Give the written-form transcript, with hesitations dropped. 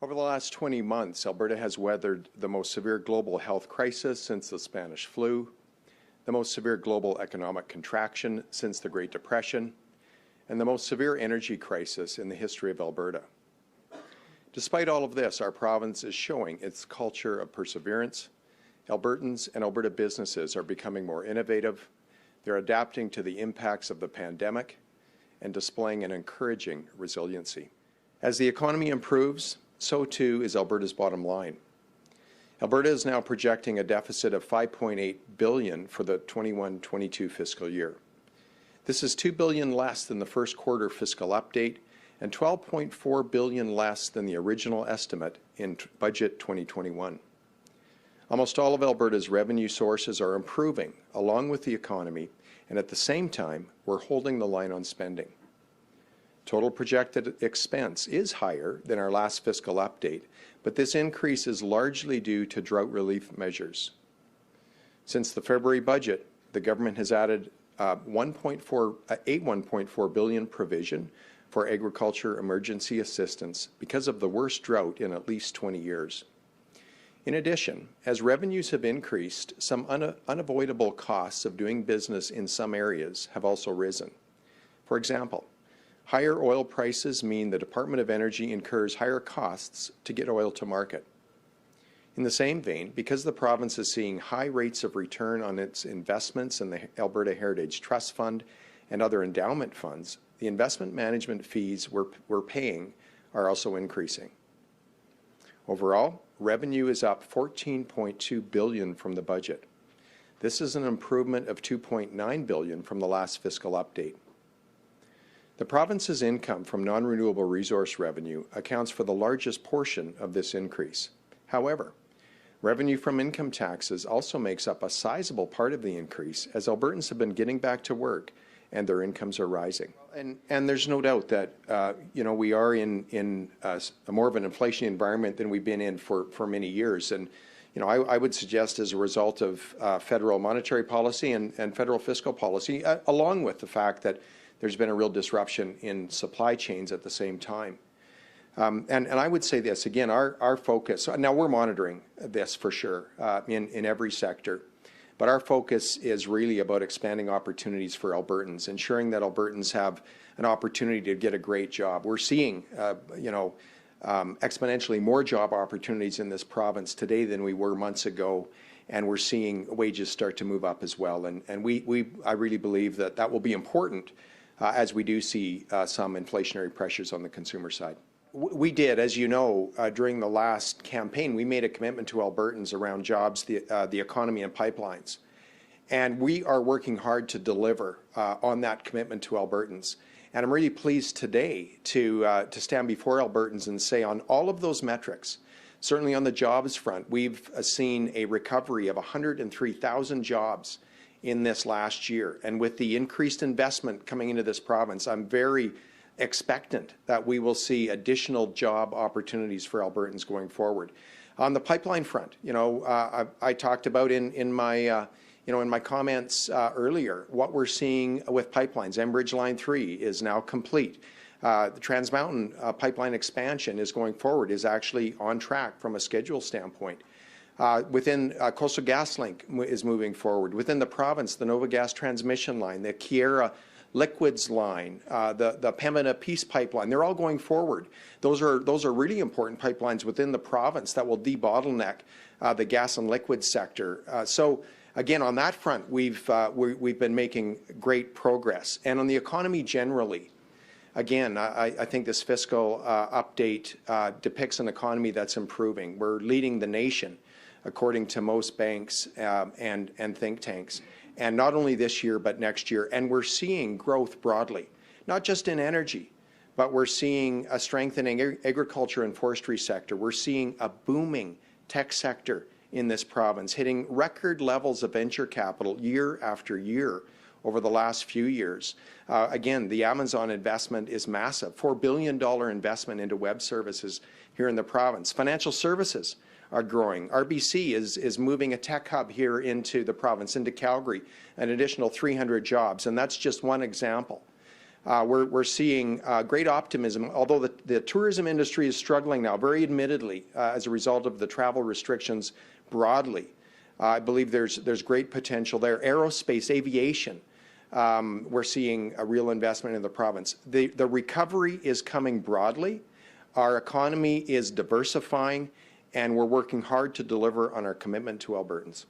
Over the last 20 months, Alberta has weathered the most severe global health crisis since the Spanish flu, the most severe global economic contraction since the Great Depression, and the most severe energy crisis in the history of Alberta. Despite all of this, our province is showing its culture of perseverance. Albertans and Alberta businesses are becoming more innovative. They're adapting to the impacts of the pandemic and displaying an encouraging resiliency. As the economy improves, so too is Alberta's bottom line. Alberta is now projecting a deficit of $5.8 billion for the 21-22 fiscal year. This is $2 billion less than the first quarter fiscal update and $12.4 billion less than the original estimate in Budget 2021. Almost all of Alberta's revenue sources are improving along with the economy, and at the same time, we're holding the line on spending. Total projected expense is higher than our last fiscal update, but this increase is largely due to drought relief measures. Since the February budget, the government has added a $1.4 billion provision for agriculture emergency assistance because of the worst drought in at least 20 years. In addition, as revenues have increased, some unavoidable costs of doing business in some areas have also risen. For example, higher oil prices mean the Department of Energy incurs higher costs to get oil to market. In the same vein, because the province is seeing high rates of return on its investments in the Alberta Heritage Trust Fund and other endowment funds, the investment management fees we're paying are also increasing. Overall, revenue is up $14.2 billion from the budget. This is an improvement of $2.9 billion from the last fiscal update. The province's income from non-renewable resource revenue accounts for the largest portion of this increase. However, revenue from income taxes also makes up a sizable part of the increase as Albertans have been getting back to work and their incomes are rising. And there's no doubt that we are in a more of an inflation environment than we've been in for many years. And I would suggest as a result of federal monetary policy and federal fiscal policy, along with the fact that there's been a real disruption in supply chains at the same time. And I would say this, again, our focus, now we're monitoring this for sure in every sector, but our focus is really about expanding opportunities for Albertans, ensuring that Albertans have an opportunity to get a great job. We're seeing, exponentially more job opportunities in this province today than we were months ago, and we're seeing wages start to move up as well. And I really believe that that will be important as we do see some inflationary pressures on the consumer side. We did, as you know, during the last campaign, we made a commitment to Albertans around jobs, the economy and pipelines. And we are working hard to deliver on that commitment to Albertans. And I'm really pleased today to stand before Albertans and say on all of those metrics, certainly on the jobs front, we've seen a recovery of 103,000 jobs in this last year. And with the increased investment coming into this province, I'm very expectant that we will see additional job opportunities for Albertans going forward. On the pipeline front, I talked about in my comments earlier what we're seeing with pipelines. Enbridge Line 3 is now complete. The Trans Mountain pipeline expansion is going forward, is actually on track from a schedule standpoint. Within Coastal GasLink is moving forward. Within the province, the Nova Gas transmission line, the Kiera Liquids line, the Pembina Peace pipeline, they're all going forward. Those are really important pipelines within the province that will debottleneck the gas and liquid sector. So again, on that front, we've been making great progress. And on the economy generally, again, I think this fiscal update depicts an economy that's improving. We're leading the nation, according to most banks and think tanks. And not only this year, but next year. And we're seeing growth broadly, not just in energy, but we're seeing a strengthening agriculture and forestry sector. We're seeing a booming tech sector in this province, hitting record levels of venture capital year after year over the last few years. Again, the Amazon investment is massive, $4 billion investment into web services here in the province. Financial services are growing. RBC is moving a tech hub here into the province, into Calgary, an additional 300 jobs, and that's just one example. We're seeing great optimism, although the tourism industry is struggling now, very admittedly, as a result of the travel restrictions broadly. I believe there's great potential there. Aerospace, aviation, we're seeing a real investment in the province. The recovery is coming broadly. Our economy is diversifying, and we're working hard to deliver on our commitment to Albertans.